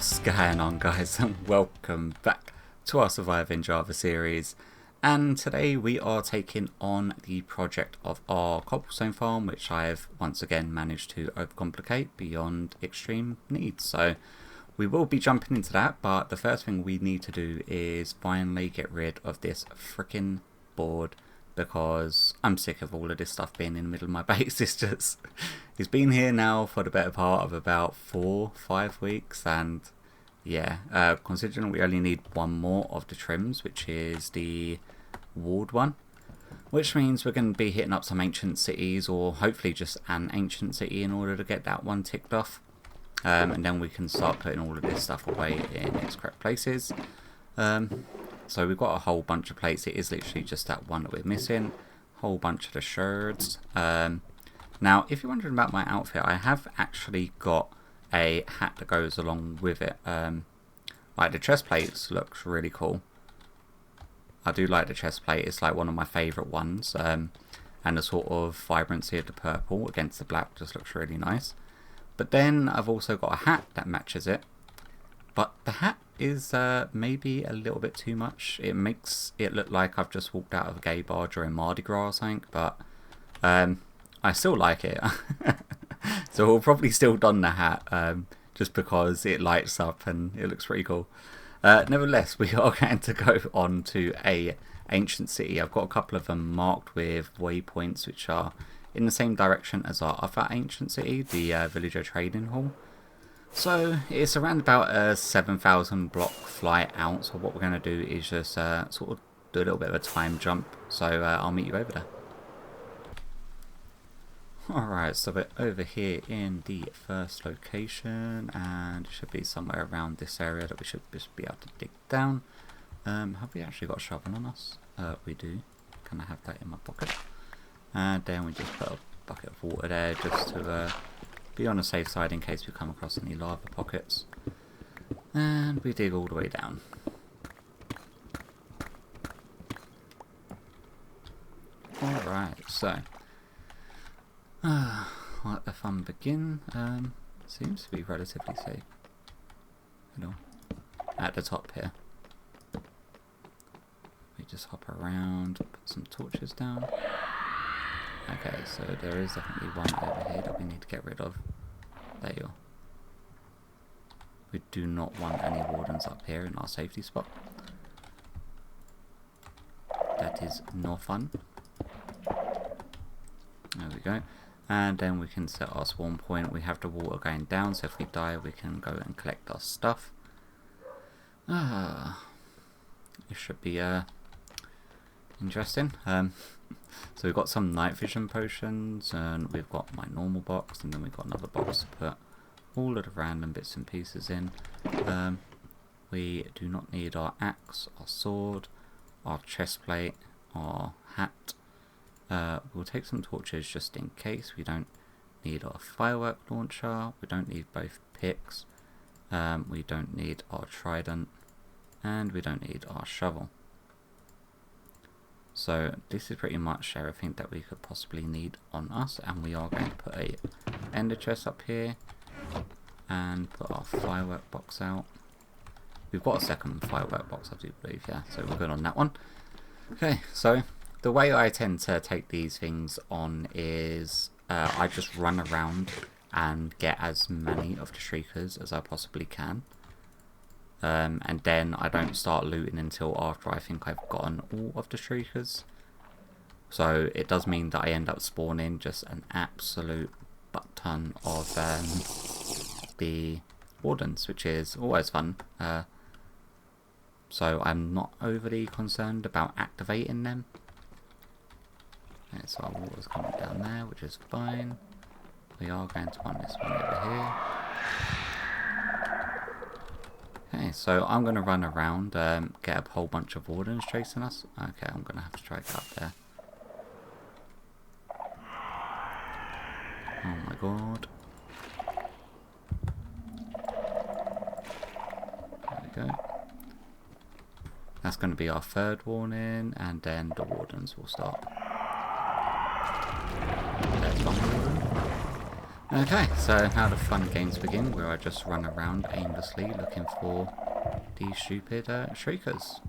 What's going on, guys, and welcome back to our Survive in Java series. And today we are taking on the project of our Cobblestone farm, which I've once again managed to overcomplicate beyond extreme needs. So we will be jumping into that, but the first thing we need to do is finally get rid of this freaking board, because I'm sick of all of this stuff being in the middle of my base. It's been here now for the better part of about 4-5 weeks, and yeah, considering we only need one more of the trims, which is the walled one, which means we're going to be hitting up some ancient cities, or hopefully just an ancient city, in order to get that one ticked off, and then we can start putting all of this stuff away in its correct places. So we've got a whole bunch of plates. It is literally just that one that we're missing. Whole bunch of the shards. Now, if you're wondering about my outfit, I have actually got a hat that goes along with it. Like the chest plates looks really cool. I do like the chest plate. It's like one of my favourite ones. And the sort of vibrancy of the purple against the black just looks really nice. But then I've also got a hat that matches it. But the hat is maybe a little bit too much. It makes it look like I've just walked out of a gay bar during Mardi Gras or something, but I still like it. So we'll probably still don the hat, just because it lights up and it looks pretty cool. Nevertheless, we are going to go on to a ancient city. I've got a couple of them marked with waypoints, which are in the same direction as our other ancient city, the villager trading hall. So it's around about a 7,000 block flight out. So what we're going to do is just sort of do a little bit of a time jump. So I'll meet you over there. Alright, so we're over here in the first location, and it should be somewhere around this area that we should just be able to dig down. Have we actually got a shovel on us? We do. Can I have that in my pocket? And then we just put a bucket of water there just to be on the safe side in case we come across any lava pockets. And we dig all the way down. Alright, so let the fun begin. Seems to be relatively safe. You know, at the top here. We just hop around, put some torches down. Okay, so there is definitely one over here that we need to get rid of. There you are. We do not want any wardens up here in our safety spot. That is no fun. There we go. And then we can set our spawn point. We have the water going down, so if we die we can go and collect our stuff. It should be interesting. So we've got some night vision potions, and we've got my normal box, and then we've got another box to put all of the random bits and pieces in. We do not need our axe, our sword, our chest plate, our hat. We'll take some torches just in case. We don't need our firework launcher, we don't need both picks, we don't need our trident, and we don't need our shovel. So this is pretty much everything that we could possibly need on us, and we are going to put a ender chest up here and put our firework box out. We've got a second firework box, I do believe, yeah, so we're good on that one. Okay, so the way I tend to take these things on is I just run around and get as many of the streakers as I possibly can. And then I don't start looting until after I think I've gotten all of the streakers. So it does mean that I end up spawning just an absolute butt ton of the wardens, which is always fun. So I'm not overly concerned about activating them. Okay, so our water's coming down there, which is fine. We are going to want this one over here. Okay, so I'm going to run around, get a whole bunch of wardens chasing us. Okay, I'm going to have to try to get up there. Oh my god. There we go. That's going to be our third warning, and then the wardens will start. There's one warden. Okay, so now the fun games begin, where I just run around aimlessly looking for these stupid shriekers.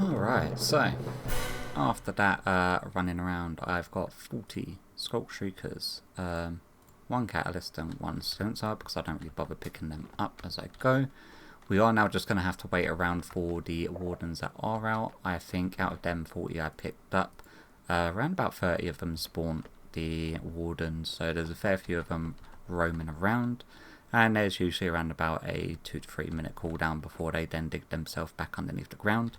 Alright, so after that running around, I've got 40 Skulk Shriekers, 1 Catalyst and 1 Silencer, because I don't really bother picking them up as I go. We are now just going to have to wait around for the Wardens that are out. I think out of them 40 I picked up, around about 30 of them spawned the Wardens, so there's a fair few of them roaming around. And there's usually around about a 2 to 3 minute cooldown before they then dig themselves back underneath the ground.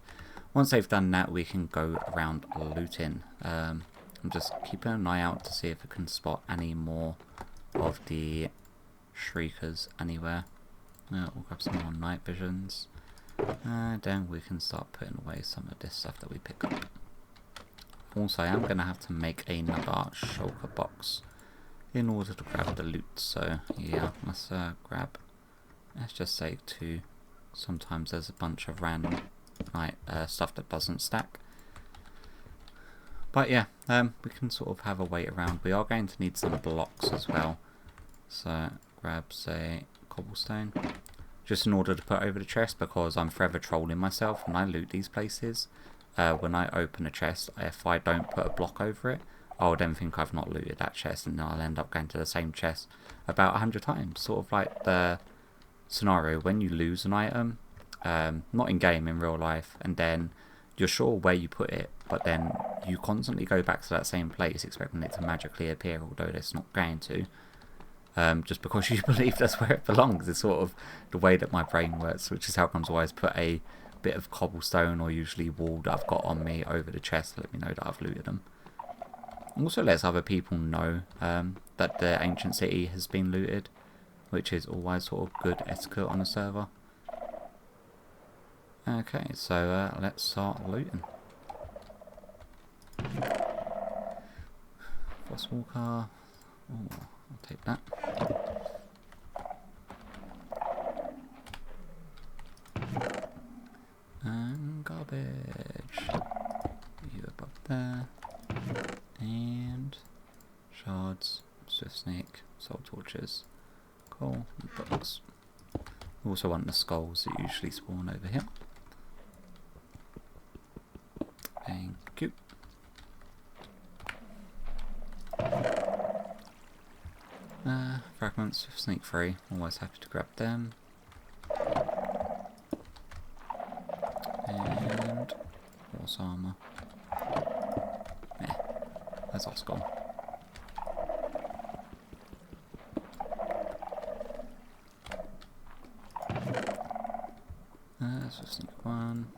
Once they've done that, we can go around looting. I'm just keeping an eye out to see if I can spot any more of the shriekers anywhere. We'll grab some more night visions. And then we can start putting away some of this stuff that we pick up. Also, I am going to have to make another shulker box in order to grab the loot. So yeah, let's grab, let's just say 2. Sometimes there's a bunch of random stuff that doesn't stack. But yeah, we can sort of have a wait around. We are going to need some blocks as well. So grab, say, cobblestone. Just in order to put over the chest, because I'm forever trolling myself when I loot these places. When I open a chest, if I don't put a block over it, I'll then think I've not looted that chest, and then I'll end up going to the same chest about 100 times. Sort of like the scenario when you lose an item, not in game, in real life, and then you're sure where you put it, but then you constantly go back to that same place expecting it to magically appear, although it's not going to, just because you believe that's where it belongs. It's sort of the way that my brain works, which is how comes I always put a bit of cobblestone or usually wool that I've got on me over the chest to let me know that I've looted them. Also lets other people know that the ancient city has been looted, which is always sort of good etiquette on a server. Okay, so let's start looting. Frostwalker. Oh, I'll take that. And garbage. You above there. And shards, swift snake, soul torches, coal, and books. We also want the skulls that usually spawn over here. Thank you. Fragments with sneak free, always happy to grab them. And horse armour. There's our skull. So sneak one.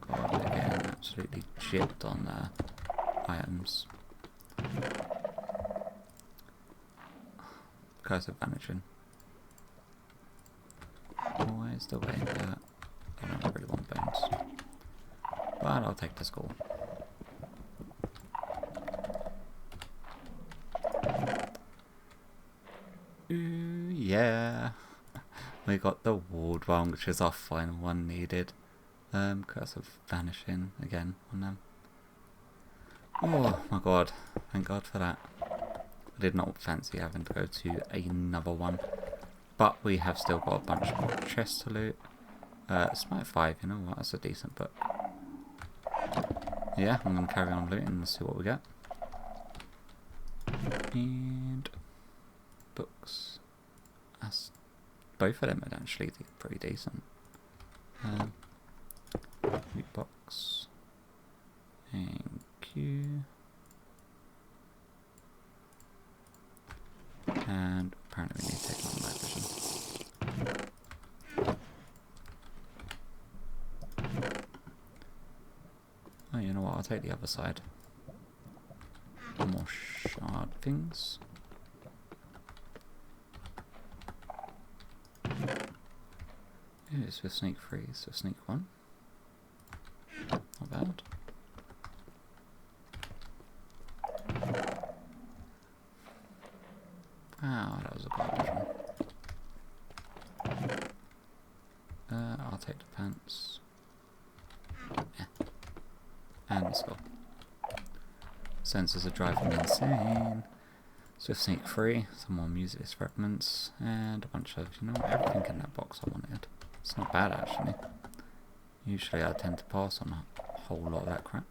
God, we're getting absolutely gypped on items. Curse of vanishing. Always the way that I don't really want bones. But I'll take the skull. Ooh, yeah. We got the ward one, which is our final one needed. Curse of vanishing again on them. Oh my god, thank god for that. I did not fancy having to go to another one. But we have still got a bunch more chests to loot. Smite 5, you know what, that's a decent book. Yeah, I'm going to carry on looting and see what we get. And books. That's, both of them are actually pretty decent. Loot box. Thank you. And apparently we need to take on night vision. Oh, you know what? I'll take the other side. More shard things. Ooh, it's with sneak 3, so sneak 1. Not bad. Wow, that was a garbage one. I'll take the pants. Yeah. And the skull. Sensors are driving me insane. Swift sneak 3, some more music fragments, and a bunch of, you know, everything in that box I wanted. It's not bad actually. Usually I tend to pass on a whole lot of that crap.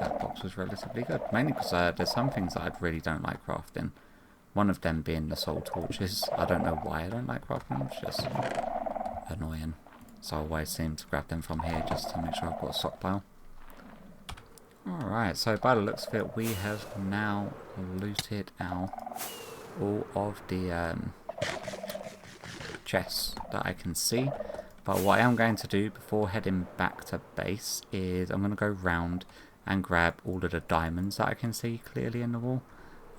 That box was relatively good, mainly because there's some things that I really don't like crafting. One of them being the soul torches. I don't know why I don't like crafting them, it's just annoying. So I always seem to grab them from here just to make sure I've got a stockpile. Alright, so by the looks of it, we have now looted out all of the chests that I can see. But what I am going to do before heading back to base is I'm going to go round and grab all of the diamonds that I can see clearly in the wall.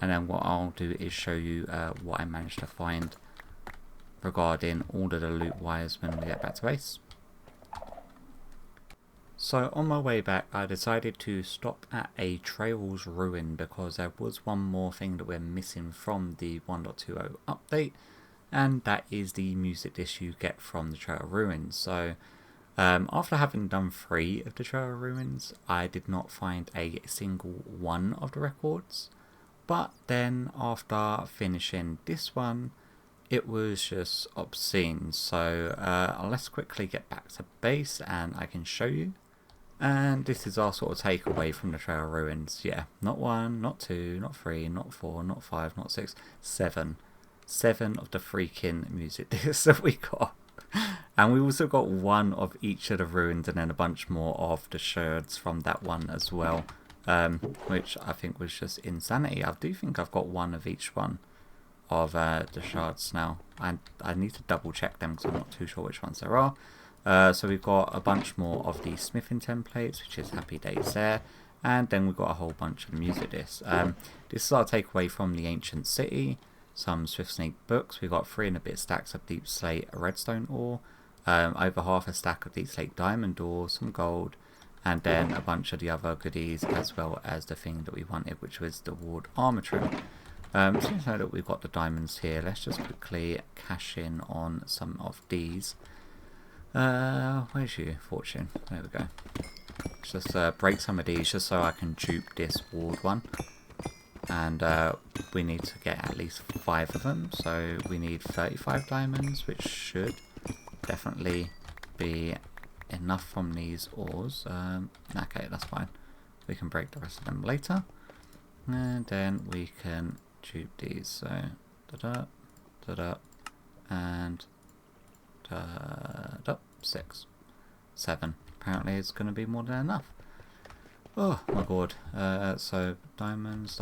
And then what I'll do is show you what I managed to find regarding all of the loot wires when we get back to base. So on my way back I decided to stop at a Trails Ruin because there was one more thing that we're missing from the 1.20 update, and that is the music disc you get from the Trail Ruins. So after having done 3 of the Trail Ruins, I did not find a single one of the records, but then after finishing this one it was just obscene. So let's quickly get back to base and I can show you. And this is our sort of takeaway from the Trail Ruins. Yeah, not 1, not 2, not 3, not 4, not 5, not 6, 7. 7 of the freaking music discs that we got. And we also got 1 of each of the ruins and then a bunch more of the shards from that one as well. Which I think was just insanity. I do think I've got 1 of each one of the shards now. And I need to double check them because I'm not too sure which ones there are. So we've got a bunch more of the smithing templates, which is happy days there, and then we've got a whole bunch of music discs. This is our takeaway from the ancient city. Some Swift Sneak books. We've got 3 and a bit stacks of deep slate redstone ore, over half a stack of deep slate diamond ore, some gold, and then a bunch of the other goodies, as well as the thing that we wanted, which was the ward armor trim. Since now that we've got the diamonds here, let's just quickly cash in on some of these. Where's your fortune? There we go. Just break some of these just so I can dupe this ward one. and we need to get at least 5 of them, so we need 35 diamonds, which should definitely be enough from these ores. Okay, that's fine. We can break the rest of them later, and then we can dupe these. So da-da, da-da, and da-da, 6, 7. Apparently it's going to be more than enough. Oh my god. So diamonds,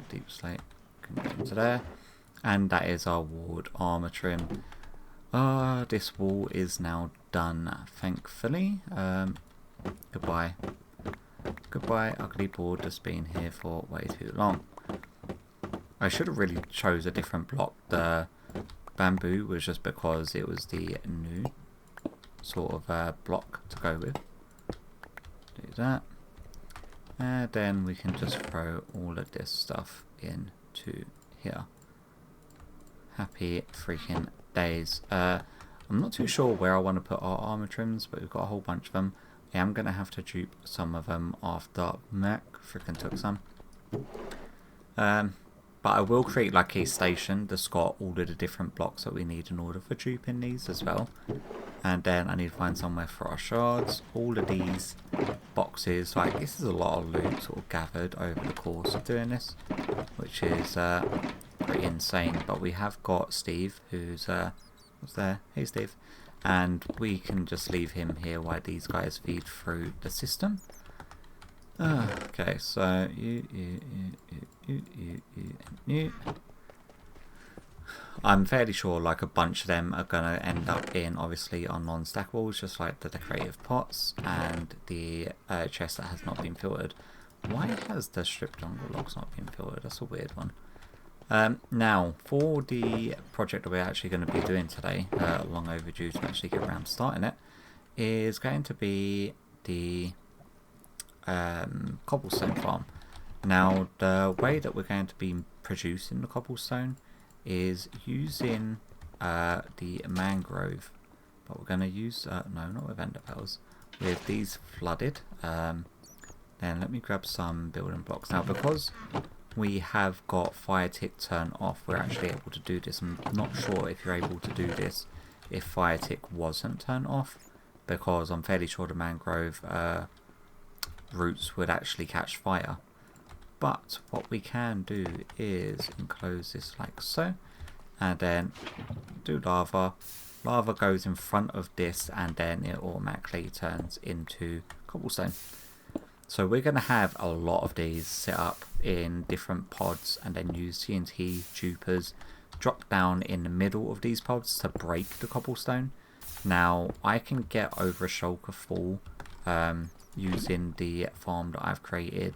deep slate can go into there, and that is our ward armor trim. This wall is now done, thankfully. Goodbye ugly board that's been here for way too long. I should have really chose a different block. The bamboo was just because it was the new sort of block to go with. Do that, and then we can just throw all of this stuff into here. Happy freaking days. I'm not too sure where I want to put our armor trims, but we've got a whole bunch of them. I am going to have to dupe some of them after Mac freaking took some. But I will create like a station that's got all of the different blocks that we need in order for duping these as well. And then I need to find somewhere for our shards. All of these boxes, like this is a lot of loot sort of gathered over the course of doing this, which is pretty insane. But we have got Steve, who's what's there? Hey Steve. And we can just leave him here while these guys feed through the system. Okay, so you. I'm fairly sure like a bunch of them are going to end up in obviously on non-stackables, just like the decorative pots and the chest that has not been filtered. Why has the strip jungle logs not been filtered? That's a weird one. Now, for the project that we're actually going to be doing today, long overdue to actually get around to starting it, is going to be the cobblestone farm. Now, the way that we're going to be producing the cobblestone is using the mangrove, but we're going to use, no, not with ender pearls, with these flooded. Then let me grab some building blocks. Now, because we have got fire tick turned off, we're actually able to do this. I'm not sure if you're able to do this if fire tick wasn't turned off, because I'm fairly sure the mangrove roots would actually catch fire. But what we can do is enclose this like so, and then do lava. Lava goes in front of this, and then it automatically turns into cobblestone. So we're going to have a lot of these set up in different pods, and then use TNT dupers drop down in the middle of these pods to break the cobblestone. Now I can get over a shulker full using the farm that I've created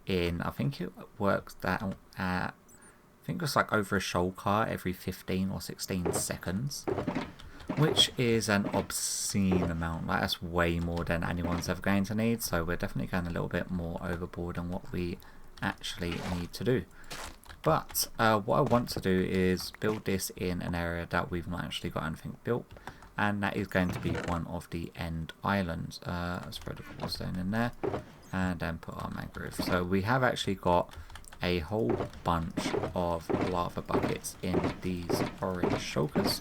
in, I think it works down at, I think it's like over a shulker every 15 or 16 seconds, which is an obscene amount. Like, that's way more than anyone's ever going to need, so we're definitely going a little bit more overboard on what we actually need to do. But what I want to do is build this in an area that we've not actually got anything built, and that is going to be one of the end islands. Let's throw the cobblestone in there, and then put our mangrove. So we have actually got a whole bunch of lava buckets in these orange shulkers.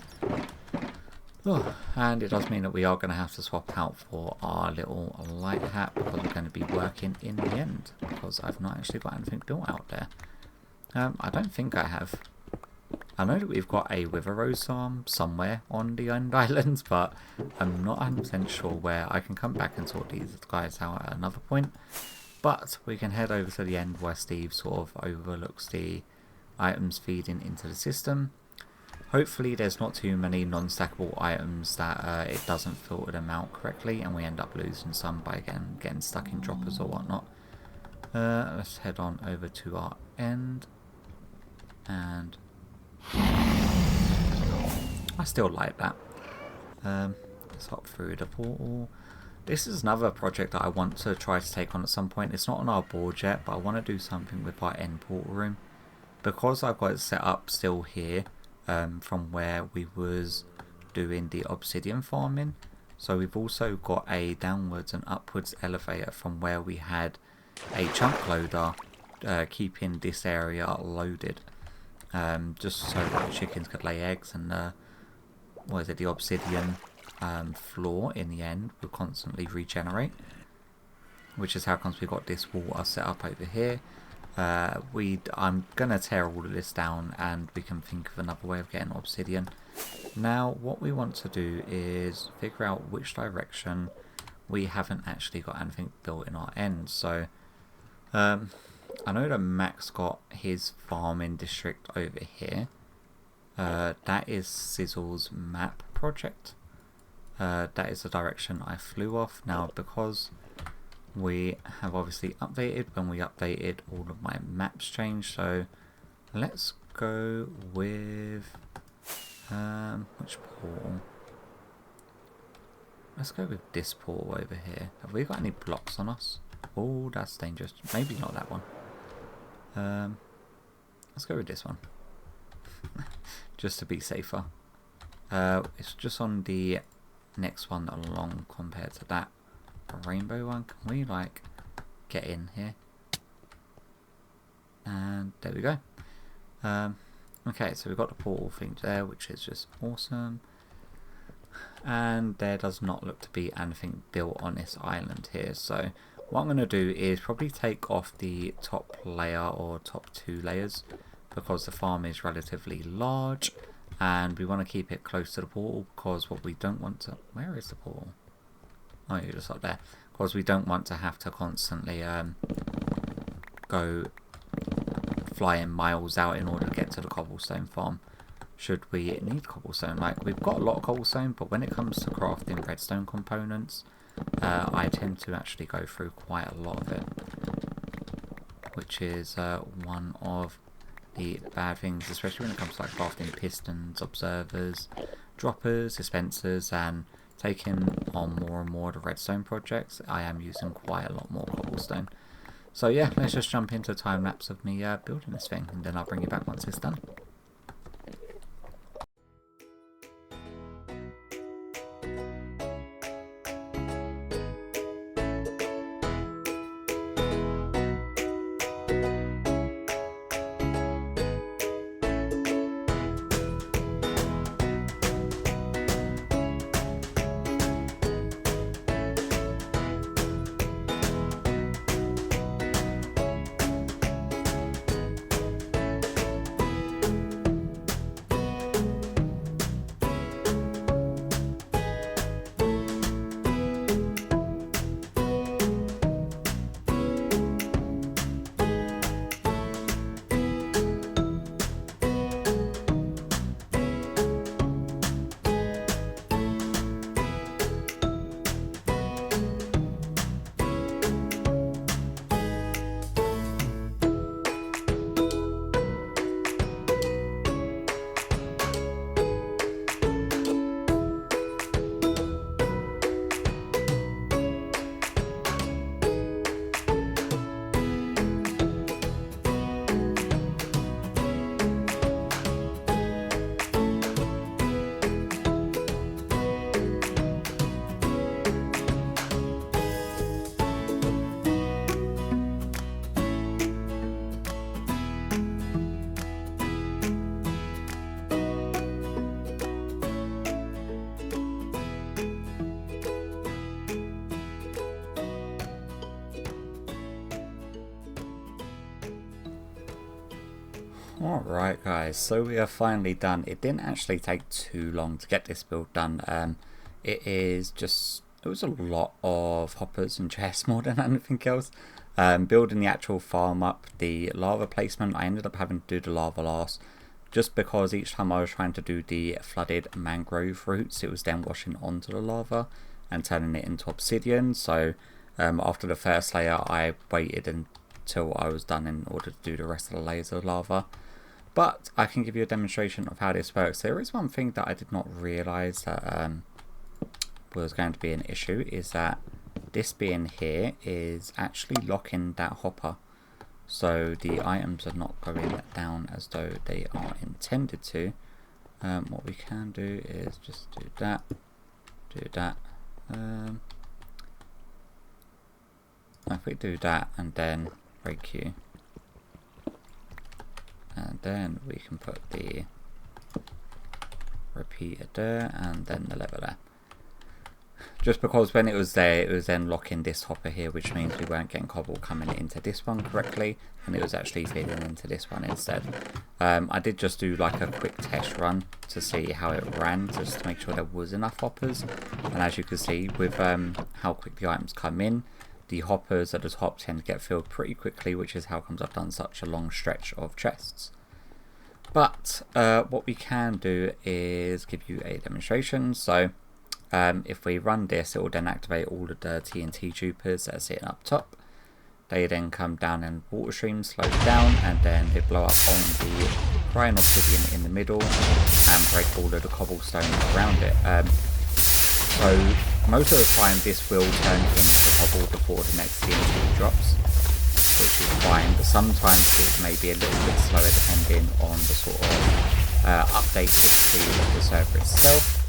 Oh, and it does mean that we are going to have to swap out for our little light hat, because we're going to be working in the end, because I've not actually got anything built out there. I don't think I have. I know that we've got a wither rose farm somewhere on the end islands, but I'm not 100% sure where. I can come back and sort these guys out at another point. But we can head over to the end where Steve sort of overlooks the items feeding into the system. Hopefully there's not too many non-stackable items that it doesn't filter them out correctly, and we end up losing some by getting stuck in droppers or whatnot. Let's head on over to our end. And I still like that. Let's hop through the portal. This is another project that I want to try to take on at some point. It's not on our board yet, but I want to do something with our end portal room. Because I've got it set up still here, from where we was doing the obsidian farming. So we've also got a downwards and upwards elevator from where we had a chunk loader keeping this area loaded, just so that the chickens could lay eggs, and what is it, the obsidian floor in the end will constantly regenerate, which is how comes we got this water set up over here. I'm gonna tear all of this down, and we can think of another way of getting obsidian. Now what we want to do is figure out which direction. We haven't actually got anything built in our end, so I know that Max got his farming district over here. That is Sizzle's map project. That is the direction I flew off. Now, because we have obviously updated, when we updated, all of my maps changed. So let's go with which portal? Let's go with this portal over here. Have we got any blocks on us? Oh, that's dangerous. Maybe not that one. Let's go with this one. Just to be safer. It's just on the next one along compared to that rainbow one. Can we like get in here? And there we go. Okay, so we've got the portal thing there, which is just awesome. And there does not look to be anything built on this island here, so what I'm going to do is probably take off the top layer or top 2 layers, because the farm is relatively large and we want to keep it close to the portal, because what we don't want to... Where is the portal? Oh, you're just up there. Because we don't want to have to constantly go flying miles out in order to get to the cobblestone farm. Should we need cobblestone? Like, we've got a lot of cobblestone, but when it comes to crafting redstone components, I tend to actually go through quite a lot of it, which is one of the bad things, especially when it comes to like crafting pistons, observers, droppers, dispensers, and taking on more and more of the redstone projects. I am using quite a lot more cobblestone. So yeah, let's just jump into a time lapse of me building this thing, and then I'll bring you back once it's done. Alright guys, so we are finally done. It didn't actually take too long to get this build done. It was a lot of hoppers and chests more than anything else. Building the actual farm up, the lava placement, I ended up having to do the lava last, just because each time I was trying to do the flooded mangrove roots, it was then washing onto the lava and turning it into obsidian. So after the first layer, I waited until I was done in order to do the rest of the layers of lava. But I can give you a demonstration of how this works. There is one thing that I did not realise that was going to be an issue, is that this being here is actually locking that hopper. So the items are not going down as though they are intended to. What we can do is just do that, if we do that and then break you, then we can put the repeater there, and then the lever there. Just because when it was there, it was then locking this hopper here, which means we weren't getting cobble coming into this one correctly, and it was actually feeding into this one instead. I did just do like a quick test run to see how it ran, just to make sure there was enough hoppers. And as you can see, with how quick the items come in, the hoppers at the top tend to get filled pretty quickly, which is how comes I've done such a long stretch of chests. But what we can do is give you a demonstration. So if we run this, it will then activate all of the TNT troopers that are sitting up top. They then come down and water stream slows down, and then they blow up on the crying obsidian in the middle and break all of the cobblestone around it. So most of the time this will turn into cobble before the next TNT drops, which is fine, but sometimes it may be a little bit slower depending on the sort of update history of the server itself.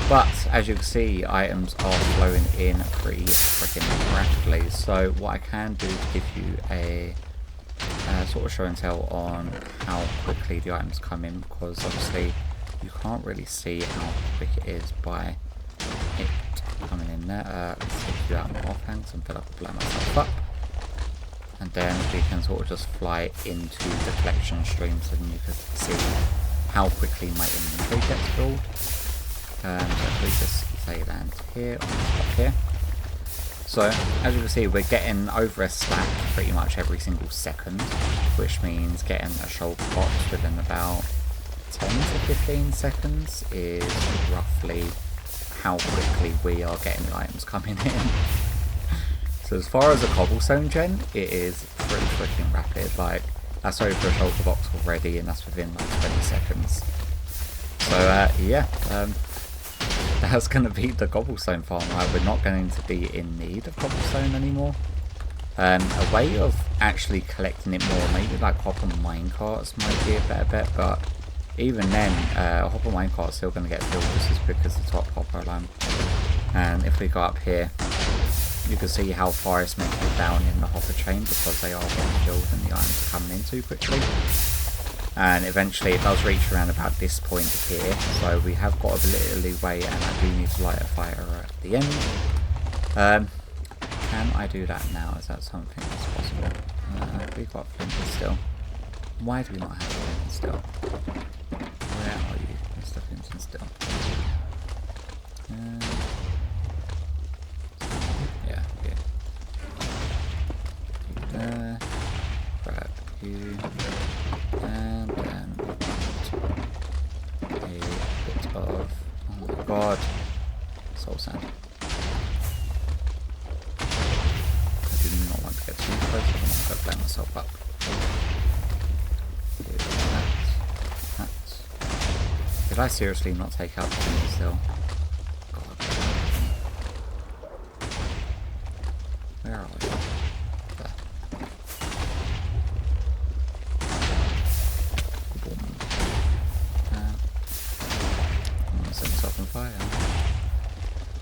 But as you can see, items are flowing in pretty freaking rapidly. So what I can do to give you a sort of show and tell on how quickly the items come in, because obviously you can't really see how quick it is by it coming in there. Let's take you out my offhand and put up, blow myself up. And then we can sort of just fly into the collection stream so then you can see how quickly my inventory gets filled. So if we just say land here on the top here. So as you can see, we're getting over a stack pretty much every single second, which means getting a shoulder box within about 10 to 15 seconds is roughly how quickly we are getting the items coming in. So as far as a cobblestone gen, it is pretty freaking rapid. Like, that's over a shoulder box already, and that's within like 20 seconds. So yeah, that's going to be the cobblestone farm. Right? We're not going to be in need of cobblestone anymore. A way of actually collecting it more, maybe like hopper minecarts might be a better bet, but even then, hopper minecarts still going to get filled just as quick as the top hopper lamp. And if we go up here, you can see how far it's meant to go down in the hopper chain because they are getting filled and the items are coming in too quickly. And eventually it does reach around about this point here, so we have got a little leeway, and I do need to light a fire at the end. Can I do that now? Is that something that's possible? We've got flint still. Why do we not have flint still? Where are you, Mr. Flint still? Yeah, here. There. Grab you. And then a bit of, oh my god, soul sand. I do not want to get too close, I don't want to blow myself up. That. Did I seriously not take out the thing still? God. Where are we?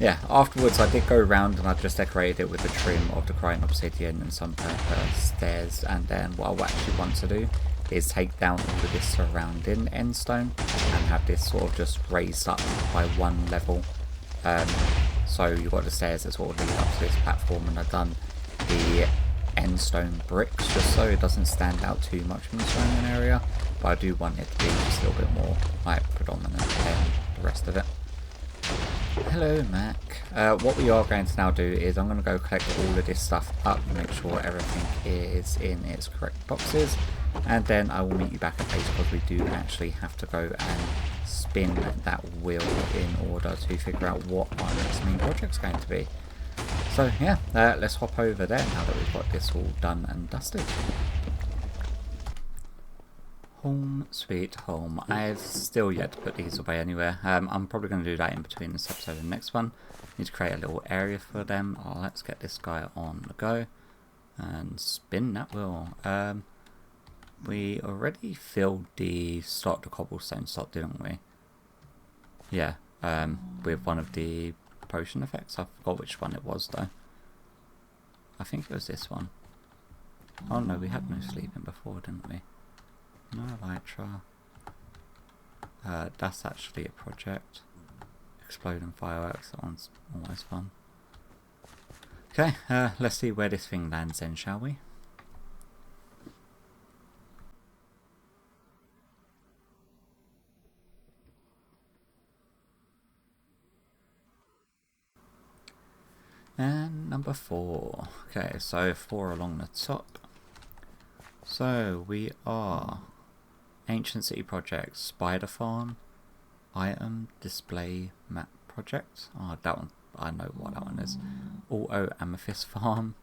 Yeah, afterwards I did go around and I just decorated it with a trim of the crying obsidian and some stairs, and then what I actually want to do is take down all of this surrounding end stone and have this sort of just raised up by one level. So you've got the stairs that sort of lead up to this platform, and I've done the end stone bricks just so it doesn't stand out too much in the surrounding area, but I do want it to be just a little bit more like predominant than the rest of it. Hello Mac. What we are going to now do is I'm going to go collect all of this stuff up and make sure everything is in its correct boxes, and then I will meet you back at base because we do actually have to go and spin that wheel in order to figure out what our next main project's going to be. So yeah, let's hop over there now that we've got this all done and dusted. Home sweet home. I've still yet to put these away anywhere. I'm probably going to do that in between this episode and the next one. Need to create a little area for them. Oh, let's get this guy on the go and spin that wheel. We already filled the cobblestone slot, didn't we? Yeah, with one of the potion effects. I forgot which one it was though. I think it was this one. Oh no, we had no sleeping before, didn't we? No elytra. That's actually a project. Exploding fireworks, that one's always fun. Okay, let's see where this thing lands then, shall we? And number 4. Okay, so 4 along the top. So we are Ancient City Project, Spider Farm, Item Display Map Project. Oh, that one, I know what that one is. Auto Amethyst Farm,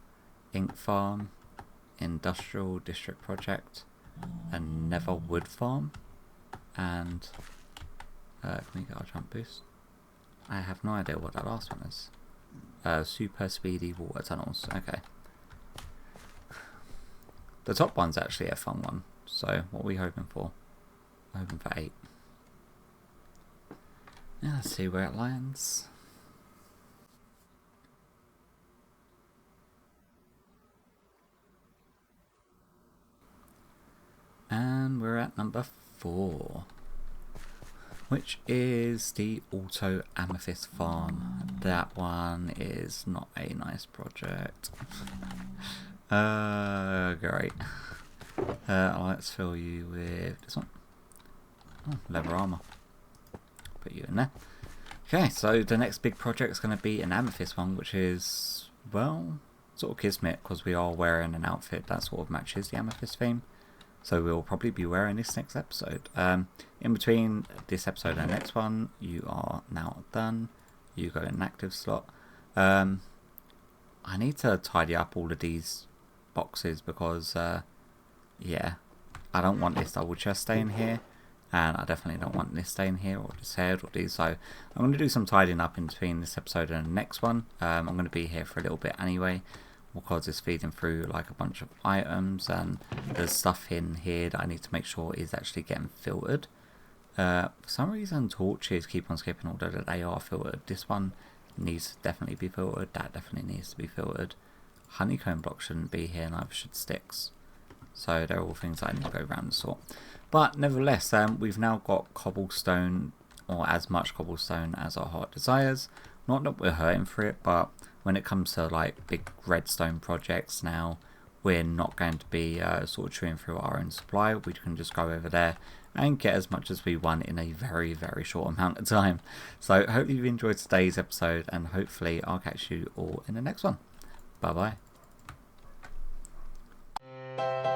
Ink Farm, Industrial District Project, and Never Wood Farm. And can we get our jump boost? I have no idea what that last one is. Super speedy water tunnels. Okay. The top one's actually a fun one. So what are we hoping for? We're hoping for 8. Yeah, let's see where it lands. And we're at number 4, which is the Auto Amethyst Farm. That one is not a nice project. Great. Let's fill you with this one. Oh, leather armor. Put you in there. Okay, so the next big project is going to be an amethyst one, which is, well, sort of kismet, because we are wearing an outfit that sort of matches the amethyst theme. So we'll probably be wearing this next episode. In between this episode and the next one, you are now done. You go in an active slot. I need to tidy up all of these boxes because, yeah, I don't want this double chest staying here. And I definitely don't want this staying here, or this head, or these. So I'm going to do some tidying up in between this episode and the next one. I'm going to be here for a little bit anyway, because it's feeding through like a bunch of items, and there's stuff in here that I need to make sure is actually getting filtered. For some reason torches keep on skipping, although they are filtered. This one needs to definitely be filtered, that definitely needs to be filtered. Honeycomb block shouldn't be here, neither should sticks. So they're all things I need to go around and sort. But nevertheless, we've now got cobblestone, or as much cobblestone as our heart desires. Not that we're hurting for it, but when it comes to like big redstone projects now, we're not going to be sort of chewing through our own supply. We can just go over there and get as much as we want in a very, very short amount of time. So hopefully you've enjoyed today's episode, and hopefully I'll catch you all in the next one. Bye bye.